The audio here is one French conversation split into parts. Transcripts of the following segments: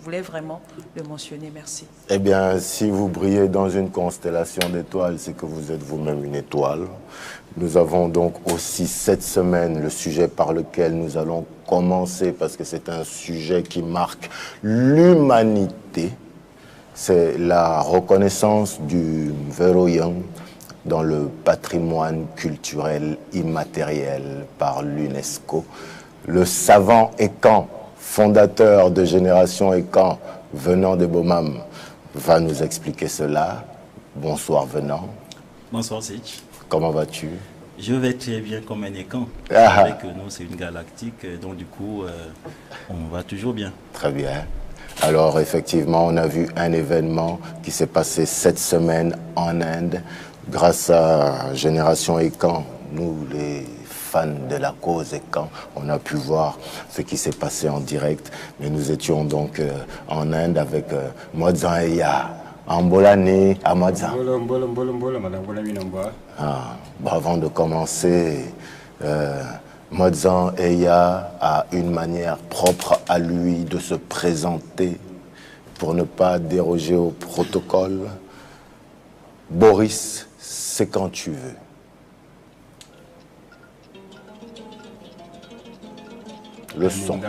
voulais vraiment le mentionner. Merci. Eh bien, si vous brillez dans une constellation d'étoiles, c'est que vous êtes vous-même une étoile. Nous avons donc aussi cette semaine le sujet par lequel nous allons commencer, parce que c'est un sujet qui marque l'humanité. C'est la reconnaissance du Veroyan dans le patrimoine culturel immatériel par l'UNESCO. Le savant Ekan, fondateur de Génération Ekan, venant de Bomam, va nous expliquer cela. Bonsoir venant. Bonsoir Sitch. Comment vas-tu? Je vais très bien comme un Ekan. Ah. Avec nous, c'est une galactique, donc du coup, on va toujours bien. Très bien. Alors effectivement, on a vu un événement qui s'est passé cette semaine en Inde. Grâce à Génération Ekan, nous les fans de la cause Ekan, on a pu voir ce qui s'est passé en direct. Mais nous étions donc en Inde avec Modzan Eya, Ambolani, Amadza. Avant de commencer, Modzan Eya a une manière propre à lui de se présenter pour ne pas déroger au protocole. Boris, c'est quand tu veux. Le son.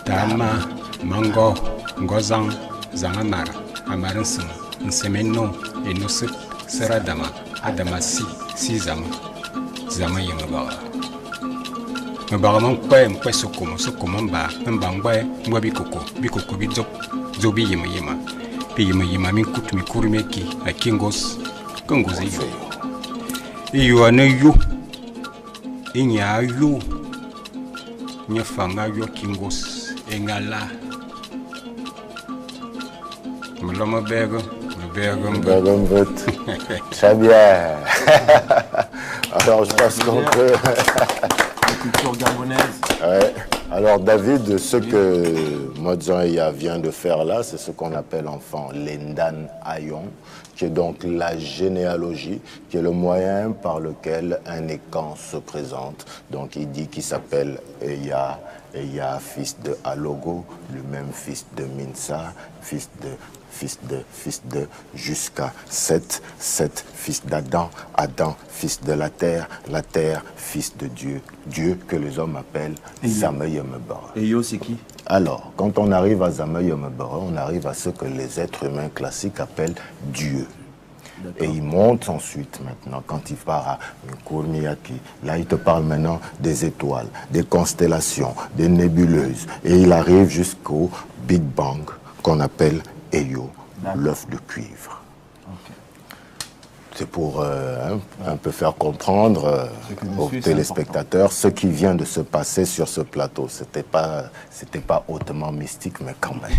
Tama, Mango, Ngozang, Zangamar, Amaransun, Nsemeno, Enosep, Seradama, Adamasi, Sizam, Zama Yamabawa. Mabaramon Kwe, Mkwe Sokomamba, Mbangwe, Mwabikoko, Bikoko Bizop, Zobi Yama, Piyama Minkut Mikurmeki, a Kingos, Kongozi. You are no you. Inya you. Nyafanga yo Kingos. Engala. Mloma Bergo. Très bien. Alors, je pense qu'on peut... La culture gabonaise. Ouais. Alors, David, ce que Modzan Eya vient de faire là, c'est ce qu'on appelle enfin l'Endan Ayon, qui est donc la généalogie, qui est le moyen par lequel un Ekan se présente. Donc, il dit qu'il s'appelle Eya, fils de Alogo, lui-même fils de Minsa, fils de, jusqu'à Seth, fils d'Adam, Adam, fils de la terre, fils de Dieu, Dieu que les hommes appellent Zameyemebara. Et Yo, c'est qui? Alors, quand on arrive à Zameyemebara, on arrive à ce que les êtres humains classiques appellent Dieu. Et il monte ensuite maintenant, quand il part à Nkurmiyaki, là il te parle maintenant des étoiles, des constellations, des nébuleuses. Et il arrive jusqu'au Big Bang, qu'on appelle Eyo, l'œuf de cuivre. Okay. C'est pour un peu faire comprendre aux téléspectateurs ce qui vient de se passer sur ce plateau. C'était pas hautement mystique, mais quand même.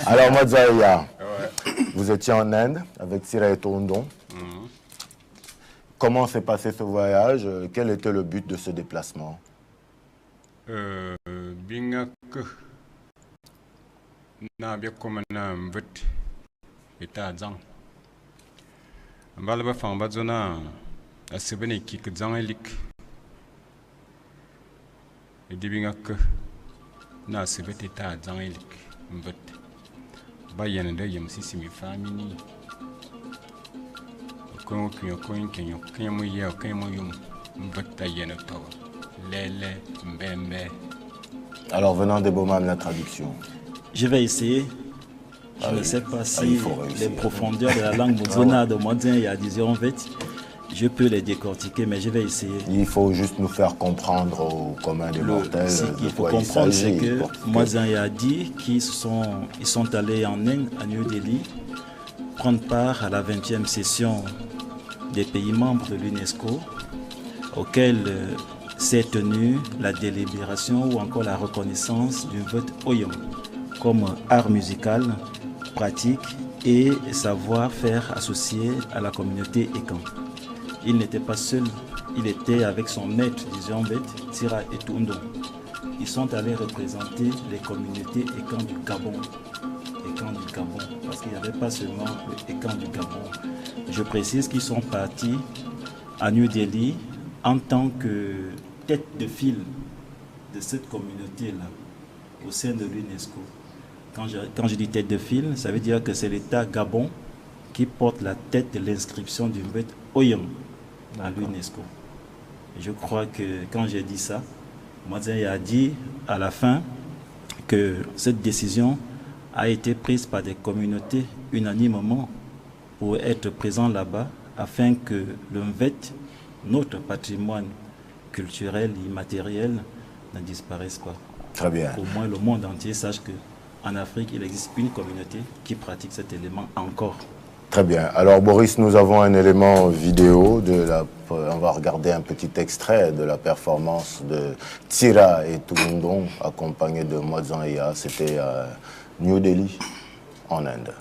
Alors, Modzan Eya, vous étiez en Inde avec Sira et Tondon. Comment s'est passé ce voyage? Quel était le but de ce déplacement? Na bia koma na mvet eta zang mbala ba fang ba zona asebene ki ke zang elik edibinga ke na asebete ta zang elik mvet ba yana da yam sisi mi famini ko ko kenyo kenyo mo ya kenyo mo yum Mveta Yenoto, Lele, Mbembe. Alors venant de Bauman, la traduction. Je vais essayer. Je ne sais pas si les réussir. profondeurs de la langue Botswana de Mwanza et Adizio en fait, je peux les décortiquer, mais je vais essayer. Il faut juste nous faire comprendre au commun des mortels Ce de qu'il faut quoi il comprendre, c'est s'agit. que Mwanza et Adi, ils sont allés en Inde, à New Delhi, prendre part à la 20e session des pays membres de l'UNESCO, auquel s'est tenue la délibération ou encore la reconnaissance du vote Oyom comme art musical, pratique et savoir-faire associé à la communauté Ekan. Il n'était pas seul, il était avec son maître, disons Tira et Tundon. Ils sont allés représenter les communautés Ekan du Gabon. Ekan du Gabon, parce qu'il n'y avait pas seulement le Ekan du Gabon. Je précise qu'ils sont partis à New Delhi en tant que tête de file de cette communauté-là au sein de l'UNESCO. Quand je dis tête de file, ça veut dire que c'est l'État Gabon qui porte la tête de l'inscription du vote Oyom à l'UNESCO. Je crois que quand j'ai dit ça, Mwanza a dit à la fin que cette décision a été prise par des communautés unanimement pour être présents là-bas afin que le Mvet, notre patrimoine culturel et immatériel, ne disparaisse pas. Très bien. Au moins le monde entier sache qu'en Afrique, il existe une communauté qui pratique cet élément encore. Très bien. Alors Boris, nous avons un élément vidéo on va regarder un petit extrait de la performance de Tira et Tundon accompagné de Mwanza Iya. C'était à New Delhi, en Inde.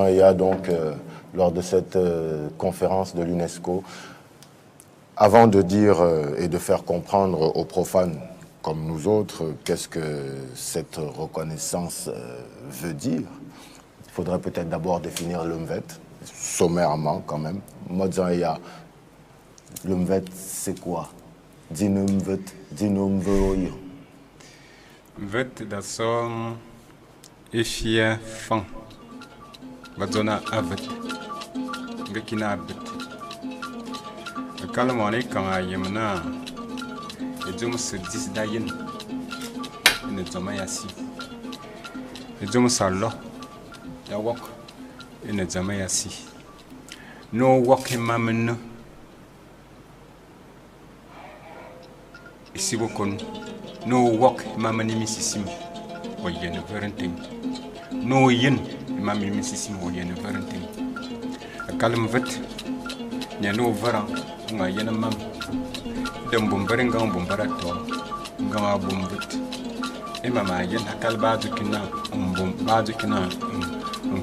Il y a donc, lors de cette conférence de l'UNESCO, avant de dire et de faire comprendre aux profanes comme nous autres qu'est-ce que cette reconnaissance veut dire, il faudrait peut-être d'abord définir le Mvet, sommairement quand même. Mwanza Iya, le Mvet c'est quoi? Dis-nous Mvet, dis-nous Mvet. Mvet d'assom efia fan. Bazona avet. Gekina avet. Kalamani kan ayemna. Ejum se dis dayen. Ne zoma yasi. Ejum sallo. Da wok. Ne zoma yasi. No wok mamno. Ici bokon. No wok mamani misisim. Oyen verenting. No yen mamani misisim oyen verenting. Kalam vet. Nya no veran nga yen mam. Dem bombaring gang bombarato. Nga bombat. E mama yen hakal baadu kina bom baadu kina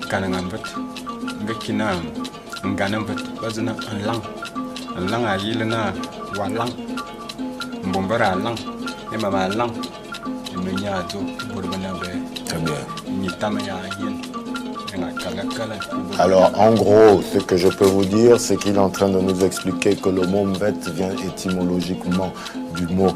kanangam vet. Ngakina nganam vet. Bazana anlang. Anlang ayilna walang. Bombara lang. Et maman lang, très bien. Alors, en gros, ce que je peux vous dire, c'est qu'il est en train de nous expliquer que le mot Mvet vient étymologiquement du mot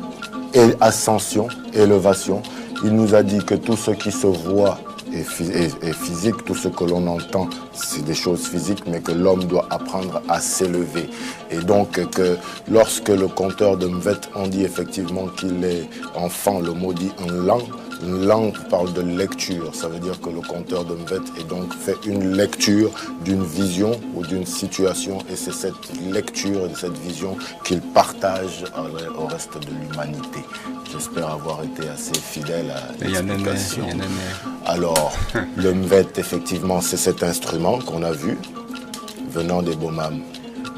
ascension, élévation. Il nous a dit que tout ce qui se voit et physique, tout ce que l'on entend, c'est des choses physiques, mais que l'homme doit apprendre à s'élever. Et donc, que lorsque le conteur de Mvet, on dit effectivement qu'il est enfant, le mot dit un langue. Une langue parle de lecture, ça veut dire que le conteur de Mvet est donc fait une lecture d'une vision ou d'une situation, et c'est cette lecture et cette vision qu'il partage au reste de l'humanité. J'espère avoir été assez fidèle à l'explication. Alors, le Mvet, effectivement, c'est cet instrument qu'on a vu venant des Bomam.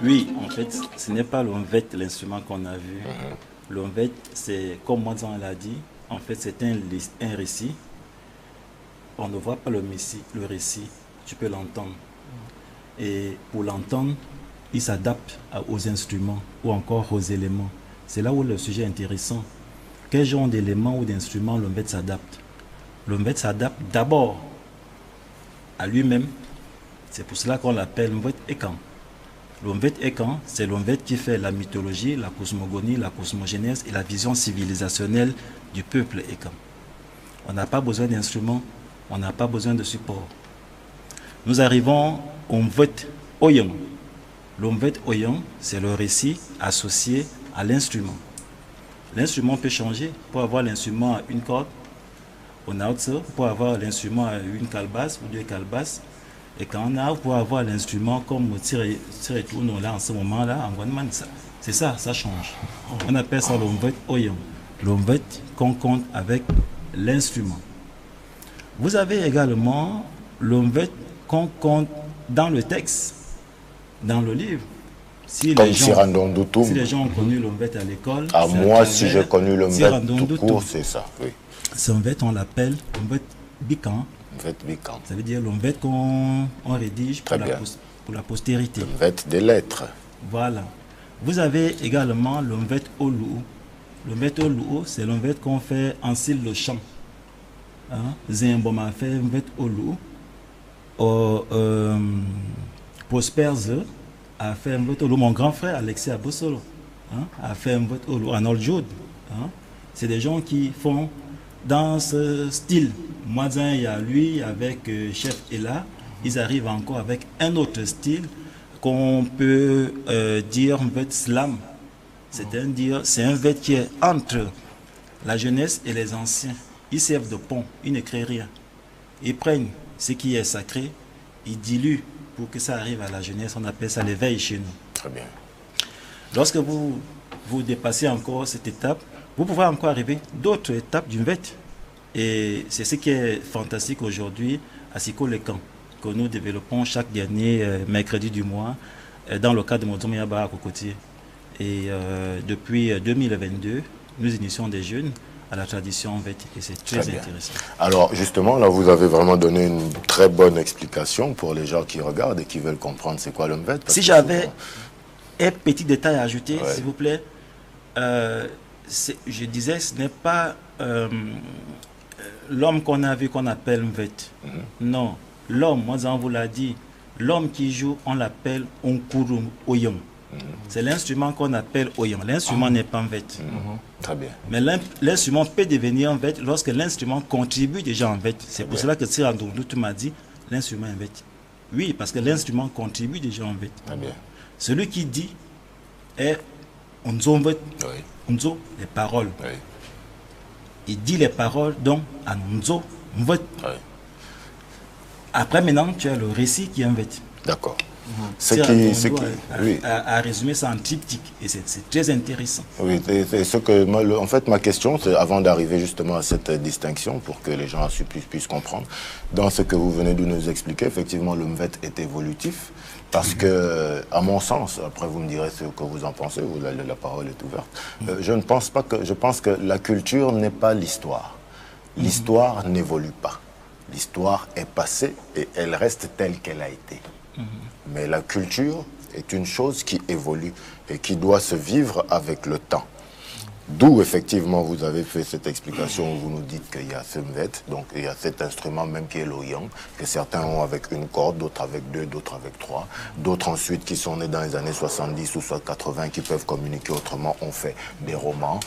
Oui, en fait, ce n'est pas le Mvet l'instrument qu'on a vu. Le Mvet, c'est, comme Mwanzan l'a dit, en fait, c'est un récit. On ne voit pas le récit, tu peux l'entendre. Et pour l'entendre, il s'adapte aux instruments ou encore aux éléments. C'est là où le sujet est intéressant. Quel genre d'éléments ou d'instruments le Mvet s'adapte? Le Mvet s'adapte d'abord à lui-même. C'est pour cela qu'on l'appelle Mvet Ekan. Le Mvet Ekan, c'est le Mvet qui fait la mythologie, la cosmogonie, la cosmogénèse et la vision civilisationnelle du peuple Ekan. On n'a pas besoin d'instruments, on n'a pas besoin de support. Nous arrivons au Mvet Oyang. Le Mvet Oyang, c'est le récit associé à l'instrument. L'instrument peut changer. Pour avoir l'instrument à une corde, on a autre, pour avoir l'instrument à une calebasse ou deux calebasses. Et quand on a pour avoir l'instrument comme tirer tout là en ce moment-là, en Guadeloupe, c'est ça, ça change. On appelle ça le Mvet Oyang. Le Mvet qu'on compte avec l'instrument. Vous avez également le Mvet qu'on compte dans le texte, dans le livre. Si les gens ont connu le Mvet à l'école... À moi, si j'ai connu le Mvet tout court, c'est ça, oui. Ce Mvet, on l'appelle le Mvet Bikan. Ça veut dire le Mvet qu'on rédige pour la postérité. Le Mvet des lettres. Voilà. Vous avez également le Mvet Olu. Le Mvet Olu, c'est le Mvet qu'on fait en style de chant. Zemboma fait Mvet Olu. Prosperze a fait Mvet Olu. Mon grand frère Alexis Abosolo a fait Mvet Olu en Oldjoud. C'est des gens qui font dans ce style. Mwanzan, il y a lui avec Chef Ella, ils arrivent encore avec un autre style qu'on peut dire Mvet Slam. C'est un Mvet qui est entre la jeunesse et les anciens. Ils servent de pont, ils ne créent rien. Ils prennent ce qui est sacré, ils diluent pour que ça arrive à la jeunesse. On appelle ça l'éveil chez nous. Très bien. Lorsque vous dépassez encore cette étape, vous pouvez encore arriver d'autres étapes du Mvet. Et c'est ce qui est fantastique aujourd'hui à Siko Le Camp, que nous développons chaque dernier mercredi du mois dans le cadre de Motomiyaba à Cocotier. Et depuis 2022, nous initions des jeunes à la tradition Mvet et c'est très intéressant. Alors justement, là vous avez vraiment donné une très bonne explication pour les gens qui regardent et qui veulent comprendre c'est quoi le Mvet. Si j'avais un petit détail à ajouter, s'il vous plaît, je disais ce n'est pas l'homme qu'on a vu qu'on appelle Mvet. Non, l'homme, moi on vous l'a dit, l'homme qui joue, on l'appelle Onkuru Oyang. C'est l'instrument qu'on appelle Oyang. L'instrument n'est pas Mvet. Très bien. Mais l'instrument peut devenir Mvet lorsque l'instrument contribue déjà en Mvet. C'est pour cela que Tsirandondou m'a dit l'instrument est Mvet. Oui, parce que l'instrument contribue déjà en Mvet. Très bien. Celui qui dit est Onzo Mvet. Onzo, les paroles. Il dit les paroles, donc Anonzo Mvet. Après, maintenant, tu as le récit qui est Mvet. D'accord. À résumer ça en triptyque, et c'est très intéressant. Oui, en fait, ma question, c'est avant d'arriver justement à cette distinction, pour que les gens puissent comprendre, dans ce que vous venez de nous expliquer, effectivement, le Mvet est évolutif, parce que, à mon sens, après vous me direz ce que vous en pensez, la parole est ouverte, je pense que la culture n'est pas l'histoire. L'histoire n'évolue pas. L'histoire est passée et elle reste telle qu'elle a été. Mais la culture est une chose qui évolue et qui doit se vivre avec le temps. D'où effectivement vous avez fait cette explication où vous nous dites qu'il y a ce mvet, donc il y a cet instrument même qui est l'oyang, que certains ont avec une corde, d'autres avec deux, d'autres avec trois, d'autres ensuite qui sont nés dans les années 70 ou soit 80 qui peuvent communiquer autrement, ont fait des romans.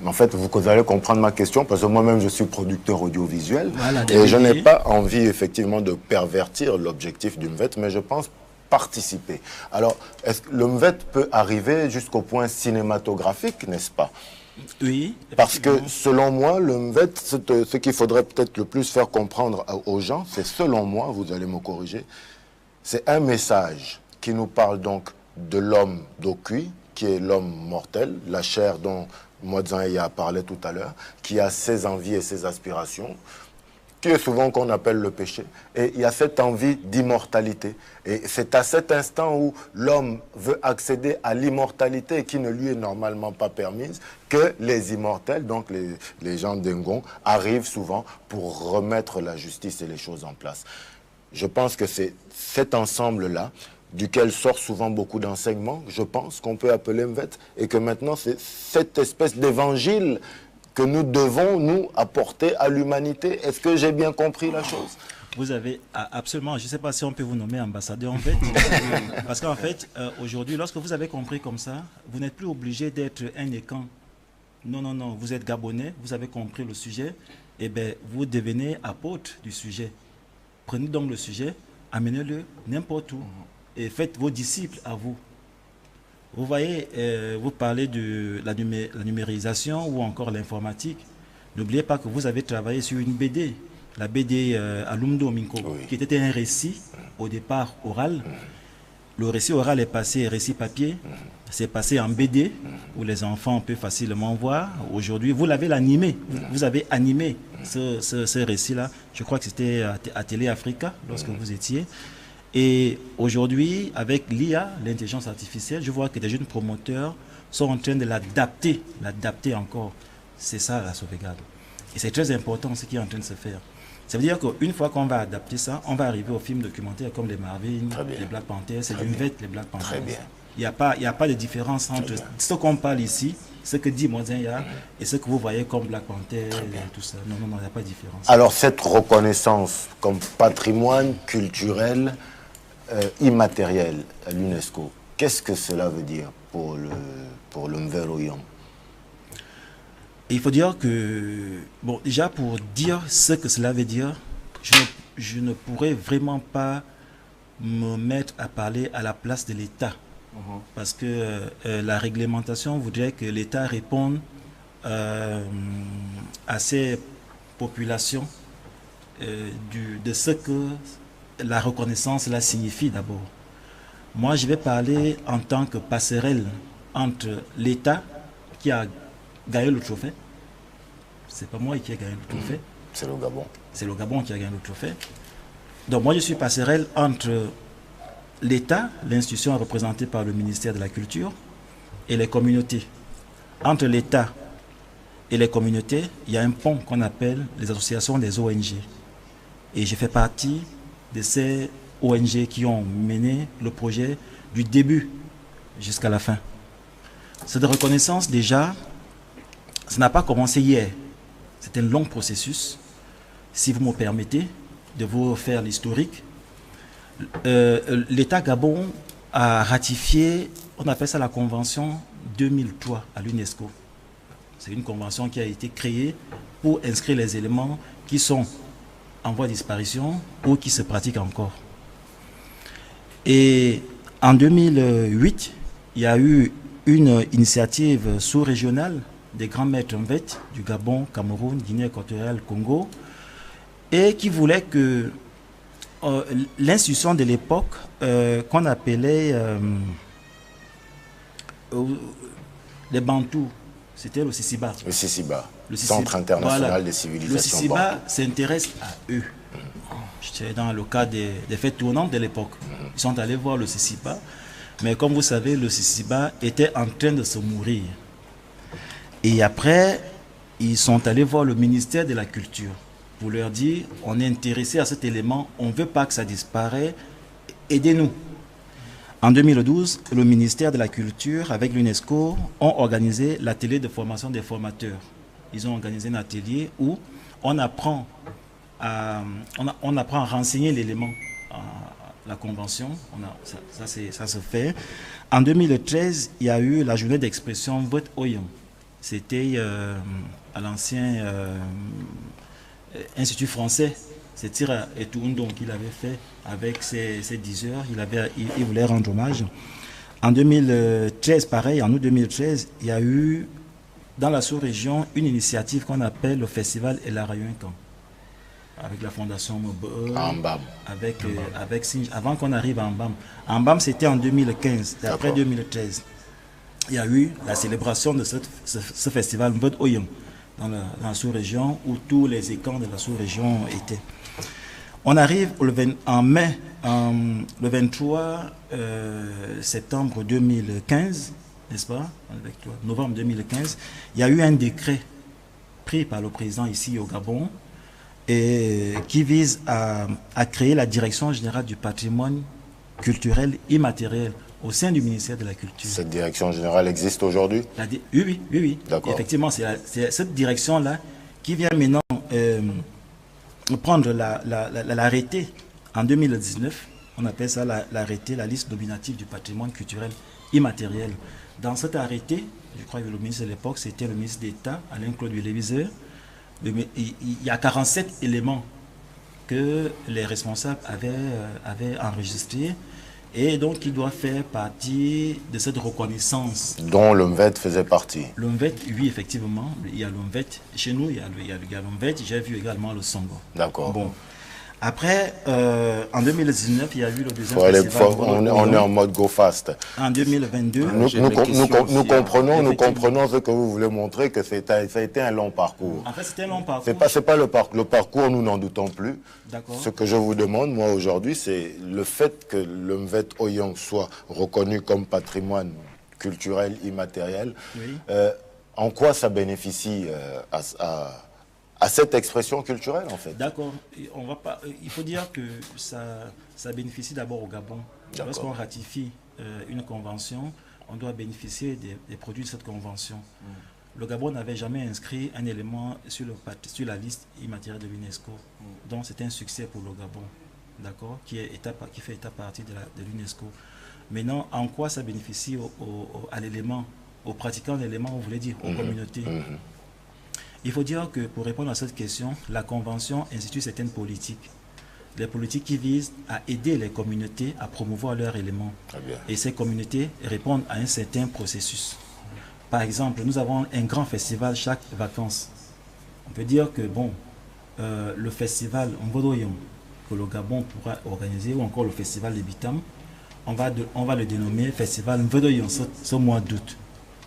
En fait, vous allez comprendre ma question parce que moi-même je suis producteur audiovisuel et je n'ai pas envie effectivement de pervertir l'objectif du mvet, mais je pense participer. Alors, est-ce que le mvet peut arriver jusqu'au point cinématographique, n'est-ce pas? Oui. Parce que, selon moi, le mvet, ce qu'il faudrait peut-être le plus faire comprendre aux gens, c'est, selon moi, vous allez me corriger, c'est un message qui nous parle donc de l'homme d'Okui, qui est l'homme mortel, la chair dont Modzan a parlé tout à l'heure, qui a ses envies et ses aspirations, qui est souvent qu'on appelle le péché. Et il y a cette envie d'immortalité. Et c'est à cet instant où l'homme veut accéder à l'immortalité qui ne lui est normalement pas permise que les immortels, donc les gens d'Engon, arrivent souvent pour remettre la justice et les choses en place. Je pense que c'est cet ensemble-là duquel sort souvent beaucoup d'enseignements, je pense, qu'on peut appeler Mvet, et que maintenant c'est cette espèce d'évangile que nous devons, nous, apporter à l'humanité. Est-ce que j'ai bien compris la chose? Vous avez absolument, je ne sais pas si on peut vous nommer ambassadeur en fait, parce qu'en fait, aujourd'hui, lorsque vous avez compris comme ça, vous n'êtes plus obligé d'être un écan. Non, non, non, vous êtes Gabonais, vous avez compris le sujet, et bien vous devenez apôtre du sujet. Prenez donc le sujet, amenez-le n'importe où, et faites vos disciples à vous. Vous voyez, vous parlez de la numérisation ou encore l'informatique. N'oubliez pas que vous avez travaillé sur une BD, la BD Alumdo Minko, qui était un récit, au départ oral. Le récit oral est passé récit papier, c'est passé en BD, où les enfants peuvent facilement voir. Aujourd'hui, vous l'avez animé, vous avez animé ce récit-là. Je crois que c'était à Télé Africa, lorsque vous étiez. Et aujourd'hui, avec l'IA, l'intelligence artificielle, je vois que des jeunes promoteurs sont en train de l'adapter encore. C'est ça la sauvegarde. Et c'est très important ce qui est en train de se faire. Ça veut dire qu'une fois qu'on va adapter ça, on va arriver aux films documentaires comme les Marvin, les Black Panthers, c'est du Mvet, les Black Panthers. Très bien. Il n'y a pas de différence entre ce qu'on parle ici, ce que dit Modzanya, et ce que vous voyez comme Black Panther et tout ça. Non, non, non, il n'y a pas de différence. Alors, cette reconnaissance comme patrimoine culturel immatériel à l'UNESCO, qu'est-ce que cela veut dire pour le Mveroyang? Il faut dire que, bon, déjà pour dire ce que cela veut dire, je ne pourrais vraiment pas me mettre à parler à la place de l'État. Parce que la réglementation voudrait que l'État réponde à ces populations de ce que la reconnaissance là signifie d'abord. Moi, je vais parler en tant que passerelle entre l'État qui a gagné le trophée. C'est pas moi qui ai gagné le trophée. C'est le Gabon. C'est le Gabon qui a gagné le trophée. Donc moi, je suis passerelle entre l'État, l'institution représentée par le ministère de la Culture, et les communautés. Entre l'État et les communautés, il y a un pont qu'on appelle les associations des ONG. Et je fais partie de ces ONG qui ont mené le projet du début jusqu'à la fin. Cette reconnaissance, déjà, ça n'a pas commencé hier. C'est un long processus. Si vous me permettez de vous faire l'historique, l'État Gabon a ratifié, on appelle ça la Convention 2003 à l'UNESCO. C'est une convention qui a été créée pour inscrire les éléments qui sont en voie de disparition ou qui se pratiquent encore. Et en 2008, il y a eu une initiative sous-régionale des grands maîtres Mvet du Gabon, Cameroun, Guinée équatoriale, Congo, et qui voulait que l'institution de l'époque, qu'on appelait les Bantous, c'était le Sisiba. Le Sisiba, le Centre international des civilisations. Le Sisiba s'intéresse à eux. J'étais dans le cas des fêtes tournantes de l'époque. Ils sont allés voir le Sisiba, mais comme vous savez, le Sisiba était en train de se mourir. Et après, ils sont allés voir le ministère de la Culture pour leur dire, on est intéressé à cet élément, on ne veut pas que ça disparaisse, aidez-nous. En 2012, le ministère de la Culture avec l'UNESCO ont organisé l'atelier de formation des formateurs. Ils ont organisé un atelier où on apprend à renseigner l'élément, la convention. Ça se fait. En 2013, il y a eu la journée d'expression Vote Oyam. C'était à l'ancien Institut français. C'est Tira et Toundon qu'il avait fait avec ses 10 heures. Il voulait rendre hommage. En 2013, pareil, en août 2013, il y a eu dans la sous-région une initiative qu'on appelle le Festival Elarayunkan. Avec la fondation Mobo. Ambam. Avant qu'on arrive à Ambam. Ambam, c'était en 2015, c'est après 2013. Il y a eu la célébration de ce festival Mbod Oyam dans la sous-région où tous les écans de la sous-région étaient. On arrive en mai, le 23 septembre 2015, n'est-ce pas, avec toi, novembre 2015, il y a eu un décret pris par le président ici au Gabon et qui vise à créer la Direction générale du patrimoine culturel immatériel au sein du ministère de la Culture. Cette direction générale existe aujourd'hui? Oui. D'accord. Effectivement, c'est cette direction-là qui vient maintenant prendre l'arrêté en 2019. On appelle ça l'arrêté, la liste nominative du patrimoine culturel immatériel. Dans cet arrêté, je crois que le ministre de l'époque, c'était le ministre d'État, Alain-Claude Villéviseur. Il y a 47 éléments que les responsables avaient enregistrés et donc qui doit faire partie de cette reconnaissance. Dont le MVET faisait partie. Le MVET, oui, effectivement, il y a le MVET. Chez nous, il y a le MVET, j'ai vu également le Songo. D'accord. Bon. Après, en 2019, il y a eu le deuxième festival. On est en mode go fast. En 2022, nous comprenons ce que vous voulez montrer, que ça a été un long parcours. En fait, c'était un long parcours. C'est pas le parcours, nous n'en doutons plus. D'accord. Ce que je vous demande, moi, aujourd'hui, c'est le fait que le Mvet Oyang soit reconnu comme patrimoine culturel immatériel. Oui. En quoi ça bénéficie à cette expression culturelle, en fait? D'accord. Il faut dire que ça bénéficie d'abord au Gabon. Lorsqu'on ratifie une convention, on doit bénéficier des produits de cette convention. Le Gabon n'avait jamais inscrit un élément sur la liste immatérielle de l'UNESCO. Donc c'est un succès pour le Gabon, d'accord, qui fait partie de l'UNESCO. Maintenant, en quoi ça bénéficie à l'élément, aux pratiquants de l'élément, vous voulez dire, aux communautés? Il faut dire que pour répondre à cette question, la Convention institue certaines politiques. Les politiques qui visent à aider les communautés à promouvoir leurs éléments. Et ces communautés répondent à un certain processus. Par exemple, nous avons un grand festival chaque vacances. On peut dire que le festival Mvodoyom que le Gabon pourra organiser, ou encore le festival de Bitam, on va le dénommer festival Mvodoyom ce mois d'août.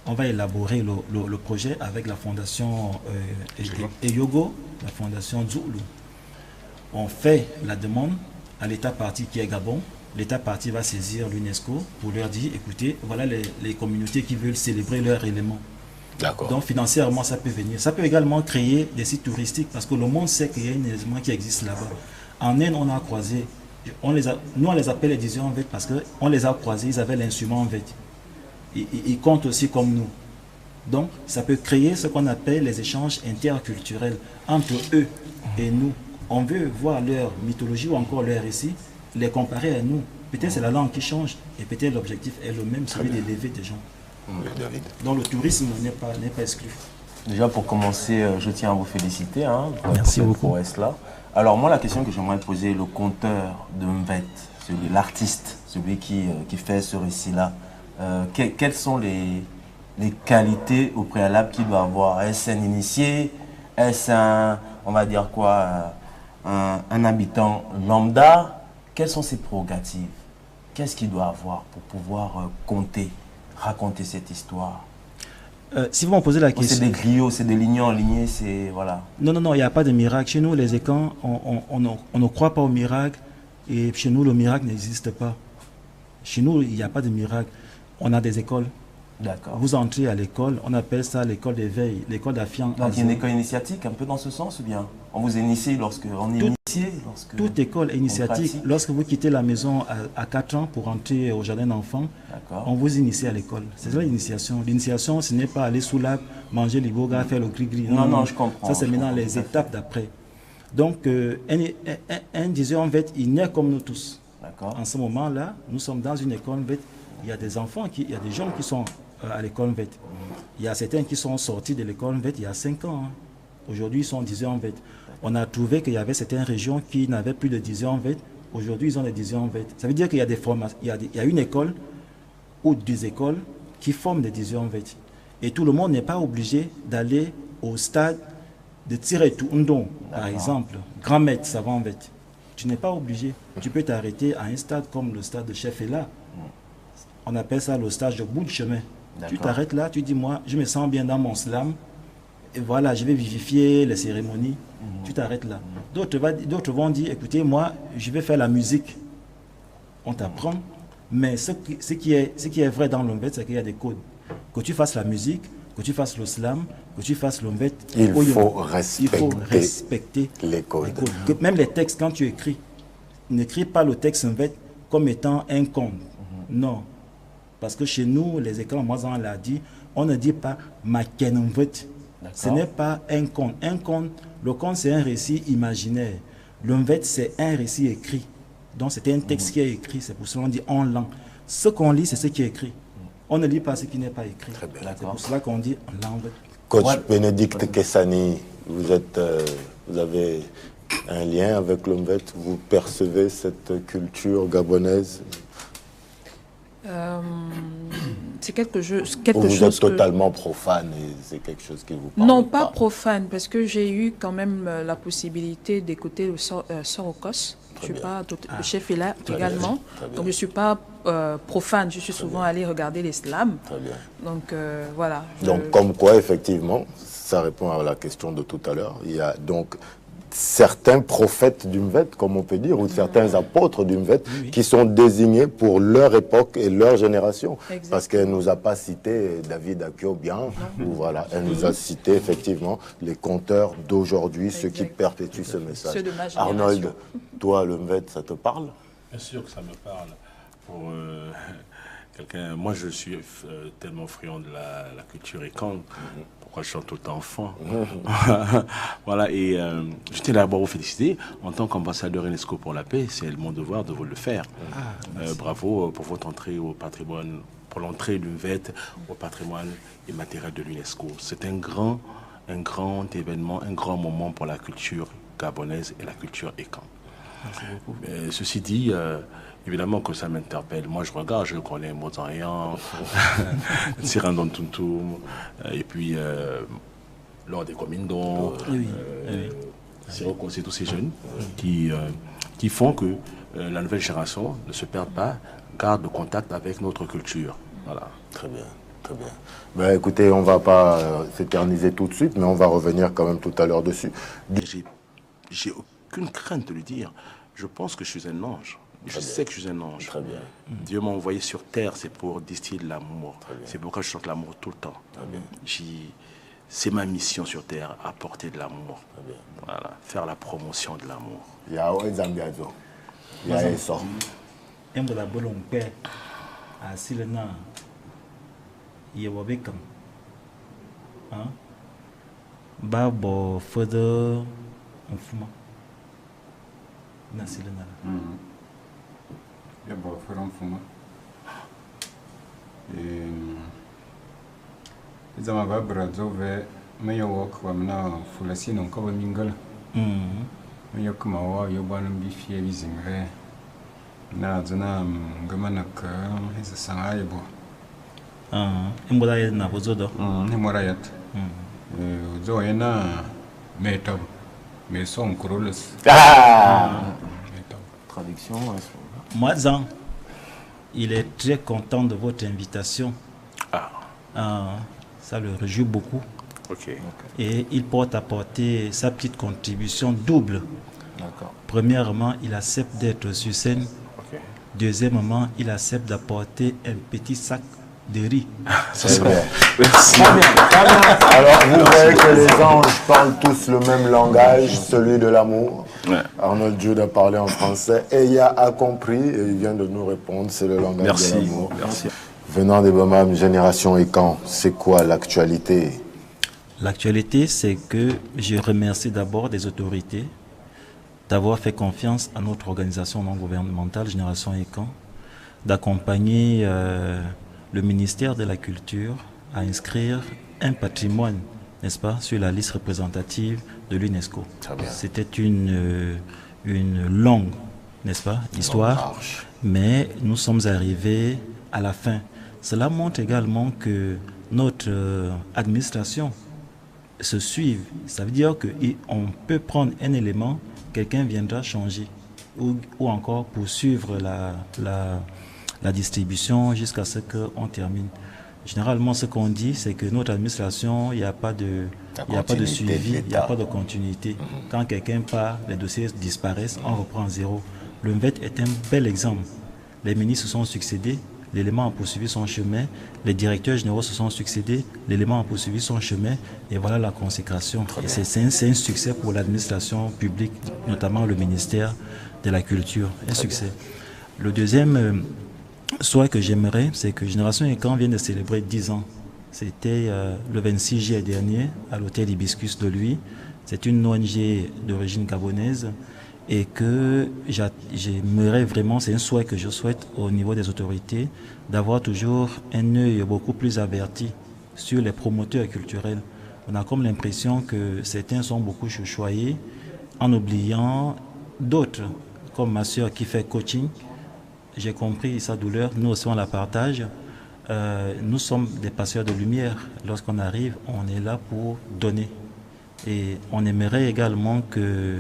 On va élaborer le projet avec la fondation Eyogo, la fondation Zulu. On fait la demande à l'État parti qui est Gabon. L'État parti va saisir l'UNESCO pour leur dire, écoutez, voilà les communautés qui veulent célébrer leurs éléments. D'accord. Donc financièrement, ça peut venir. Ça peut également créer des sites touristiques parce que le monde sait qu'il y a un élément qui existe là-bas. En Inde, on a croisé, nous on les appelle les diseurs en vête parce qu'on les a croisés, ils avaient l'instrument en vête. Ils comptent aussi comme nous. Donc, ça peut créer ce qu'on appelle les échanges interculturels entre eux et nous. On veut voir leur mythologie ou encore leur récit, les comparer à nous. Peut-être c'est la langue qui change et peut-être l'objectif est le même, celui d'élever des gens. Oui, David. Donc, le tourisme n'est pas exclu. Déjà, pour commencer, je tiens à vous féliciter Merci pour beaucoup. cela. Alors, moi, la question que j'aimerais poser, le conteur de Mvet, l'artiste, celui qui fait ce récit-là, quelles sont les qualités au préalable qu'il doit avoir? Est-ce un initié? Est-ce on va dire quoi, un habitant lambda? Quelles sont ses prérogatives? Qu'est-ce qu'il doit avoir pour pouvoir raconter cette histoire? Si vous m'en posez la question... C'est des griots, c'est des lignes en lignée, c'est... Voilà. Non, il n'y a pas de miracle. Chez nous, les écans, on ne croit pas au miracle et chez nous, le miracle n'existe pas. Chez nous, il n'y a pas de miracle. On a des écoles, D'accord. Vous entrez à l'école, on appelle ça l'école d'éveil, l'école d'affiant. Donc il y a une école initiatique un peu dans ce sens ou bien on vous initie lorsque on est initié lorsque Toute école est initiatique. pratique. Lorsque vous quittez la maison à 4 ans pour entrer au jardin d'enfants, D'accord. on vous initie à l'école. C'est ça l'initiation. L'initiation, ce n'est pas aller sous l'arbre, manger l'iboga, faire le gris-gris. Non, je comprends. Ça, c'est je maintenant comprends les tout à fait. étapes d'après. Donc, un diseur en fait, il naît comme nous tous. D'accord. En ce moment-là, nous sommes dans une école VET. Il y a des enfants, il y a des jeunes qui sont à l'école VET. Il y a certains qui sont sortis de l'école VET il y a 5 ans. Hein. Aujourd'hui, ils sont 10 ans en VET. On a trouvé qu'il y avait certaines régions qui n'avaient plus de 10 ans en VET. Aujourd'hui, ils ont des 10 ans en VET. Ça veut dire qu'il y a des formations. Il y a une école ou des écoles qui forment des 10 ans en VET. Et tout le monde n'est pas obligé d'aller au stade de tirer tout Ndon, par exemple. Grand maître savant en VET. Tu n'es pas obligé. Tu peux t'arrêter à un stade comme le stade de Chefela. On appelle ça le stage de bout de chemin. Tu t'arrêtes là, tu dis, moi, je me sens bien dans mon slam. Et voilà, je vais vivifier les cérémonies. Tu t'arrêtes là. D'autres vont dire, écoutez, moi, je vais faire la musique. On t'apprend. Mais ce qui est vrai dans l'OMVET, c'est qu'il y a des codes. Que tu fasses la musique, que tu fasses le slam, que tu fasses l'OMVET. Il faut respecter les codes. Même les textes, quand tu écris, n'écris pas le texte OMVET comme étant un conte. Non. Parce que chez nous, les écoles, moi, on l'a dit, on ne dit pas Makenumvet. Ce n'est pas un conte. Un conte, le conte, c'est un récit imaginaire. L'OMVET, c'est un récit écrit. Donc, c'est un texte qui est écrit. C'est pour cela qu'on dit en langue. Ce qu'on lit, c'est ce qui est écrit. On ne lit pas ce qui n'est pas écrit. C'est pour cela qu'on dit en langue. Coach Bénédicte Kessani, vous avez un lien avec l'OMVET. Vous percevez cette culture gabonaise? C'est quelque chose vous êtes totalement profane et c'est quelque chose qui vous parle? Non, pas profane, parce que j'ai eu quand même la possibilité d'écouter le Sorokos. Je suis pas chef là également, donc je ne suis pas profane. Je suis souvent allé regarder les slams. Très bien. Donc voilà. Donc comme quoi, effectivement, ça répond à la question de tout à l'heure. Il y a donc certains prophètes du MVET, comme on peut dire, ou certains apôtres du MVET, qui sont désignés pour leur époque et leur génération. Exactement. Parce qu'elle ne nous a pas cité David Akio-Bien, ou voilà, elle nous a cité effectivement les conteurs d'aujourd'hui, ceux qui perpétuent ce message. Arnold, toi, le MVET, ça te parle? Bien sûr que ça me parle. Pour quelqu'un, moi je suis tellement friand de la culture écan. Pourquoi je chante tout le temps enfant. Voilà, et je tiens d'abord à vous féliciter. En tant qu'ambassadeur UNESCO pour la paix, c'est mon devoir de vous le faire. Bravo pour votre entrée au patrimoine, pour l'entrée du MVET au patrimoine immatériel de l'UNESCO. C'est un grand événement, un grand moment pour la culture gabonaise et la culture écan. Ceci dit, évidemment que ça m'interpelle. Moi, je regarde, je connais Mozarian, Cyrandon Tuntum, et puis Lord des Comindons, c'est tous ces jeunes qui font que la nouvelle génération ne se perde pas, garde le contact avec notre culture. Voilà. Très bien. Très bien. Ben, écoutez, on ne va pas s'éterniser tout de suite, mais on va revenir quand même tout à l'heure dessus. J'ai aucune crainte de le dire. Je pense que je suis un ange. Je sais que je suis un ange. Très bien. Dieu m'a envoyé sur terre, c'est pour distiller l'amour. C'est pourquoi je chante l'amour tout le temps. C'est ma mission sur terre, apporter de l'amour. Voilà, faire la promotion de l'amour. Yahweh Zambiazo. Yahweh sort. La bolonque à Silena. Yewabekam. Babo further enfuma. Nasilena. Ya ba furan fuma. Zama ba brazo ve meyo wok wa mna fulasino ko ba mingala. Meyo kuma wa yo banum bi fie bi zingre. Na zana ngamana ka hisa sangayebo. Imbola ya na bozodo. Ni morayat. Zo yana metab. Mais son coroles. Traduction. Moazan, il est très content de votre invitation. Ça le réjouit beaucoup. Et il porte apporter sa petite contribution double. Premièrement, il accepte d'être sur scène. Deuxièmement, il accepte d'apporter un petit sac de riz. Très bien. Merci. Alors, vous voyez que les anges parlent tous le même langage, celui de l'amour. Ouais. Arnold Jude a parlé en français et Eya a compris et il vient de nous répondre, c'est le langage Merci. de l'amour. Merci. Venant des Bamam, Génération Ekan, c'est quoi l'actualité? L'actualité, c'est que je remercie d'abord les autorités d'avoir fait confiance à notre organisation non gouvernementale, Génération Ekan, d'accompagner le ministère de la Culture à inscrire un patrimoine, n'est-ce pas, sur la liste représentative de l'UNESCO. C'était une longue, n'est-ce pas, histoire, mais nous sommes arrivés à la fin. Cela montre également que notre administration se suit. Ça veut dire qu'on peut prendre un élément, quelqu'un viendra changer ou encore poursuivre la distribution jusqu'à ce qu'on termine. Généralement, ce qu'on dit, c'est que notre administration, il n'y a pas de suivi, il n'y a pas de continuité. Quand quelqu'un part, les dossiers disparaissent, on reprend à zéro. Le MVET est un bel exemple. Les ministres se sont succédés, l'élément a poursuivi son chemin, les directeurs généraux se sont succédés, l'élément a poursuivi son chemin, et voilà la consécration. C'est un succès pour l'administration publique, notamment le ministère de la Culture. Un succès. Le deuxième souhait que j'aimerais, c'est que Génération Ekan vient de célébrer 10 ans. C'était le 26 juillet dernier à l'hôtel Hibiscus de Lui. C'est une ONG d'origine gabonaise et que j'aimerais vraiment, c'est un souhait que je souhaite au niveau des autorités, d'avoir toujours un œil beaucoup plus averti sur les promoteurs culturels. On a comme l'impression que certains sont beaucoup choyés en oubliant d'autres, comme ma soeur qui fait coaching. J'ai compris sa douleur, nous aussi on la partage. Nous sommes des passeurs de lumière. Lorsqu'on arrive, on est là pour donner. Et on aimerait également que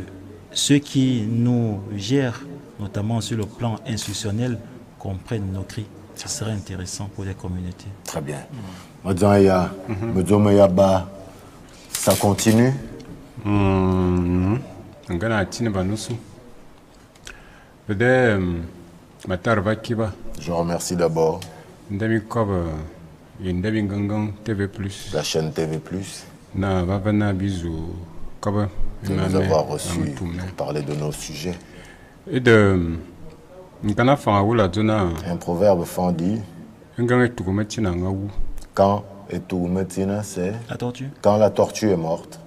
ceux qui nous gèrent, notamment sur le plan institutionnel, comprennent nos cris. Ce serait intéressant pour les communautés. Très bien. Ça continue? Je remercie d'abord la chaîne TV+, de nous avoir reçus pour parler de nos sujets. Un proverbe fond dit, quand c'est quand la tortue est morte,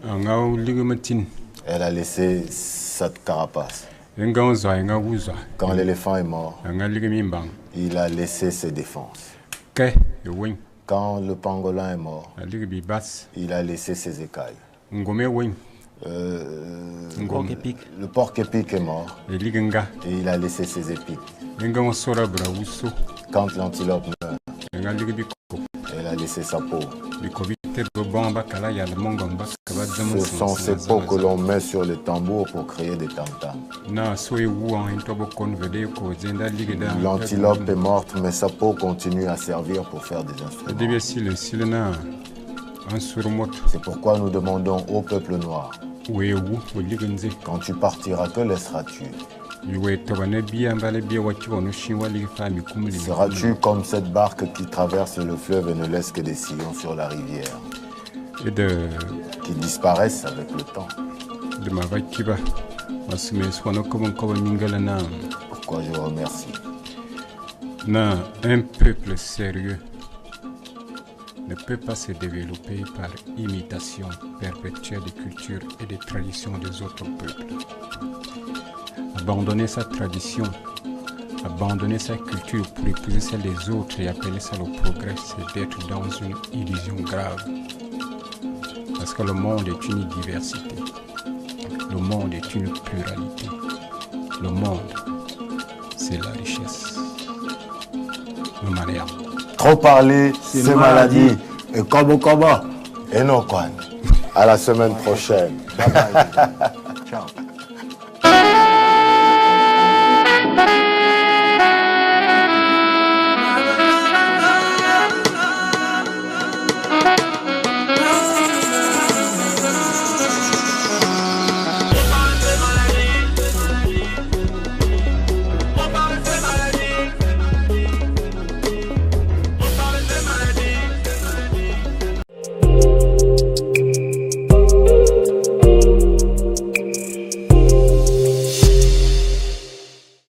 elle a laissé sa carapace. Quand l'éléphant est mort, il a laissé ses défenses. Quand le pangolin est mort, il a laissé ses écailles. Le porc épic est mort et il a laissé ses épics. Quand l'antilope meurt, elle a laissé sa peau. Ce sont ces peaux que l'on met sur les tambours pour créer des tam-tams. L'antilope est morte, mais sa peau continue à servir pour faire des instruments. C'est pourquoi nous demandons au peuple noir, quand tu partiras, que laisseras-tu? Seras-tu comme cette barque qui traverse le fleuve et ne laisse que des sillons sur la rivière, qui disparaissent avec le temps? Pourquoi je remercie? Un peuple sérieux ne peut pas se développer par imitation perpétuelle des cultures et des traditions des autres peuples. Abandonner sa tradition, abandonner sa culture pour épouser celle des autres et appeler ça le progrès, c'est d'être dans une illusion grave. Parce que le monde est une diversité, le monde est une pluralité, le monde, c'est la richesse. Le mariage. Trop parler, c'est maladie. Et comme, et non quoi. À la semaine prochaine. Bye bye.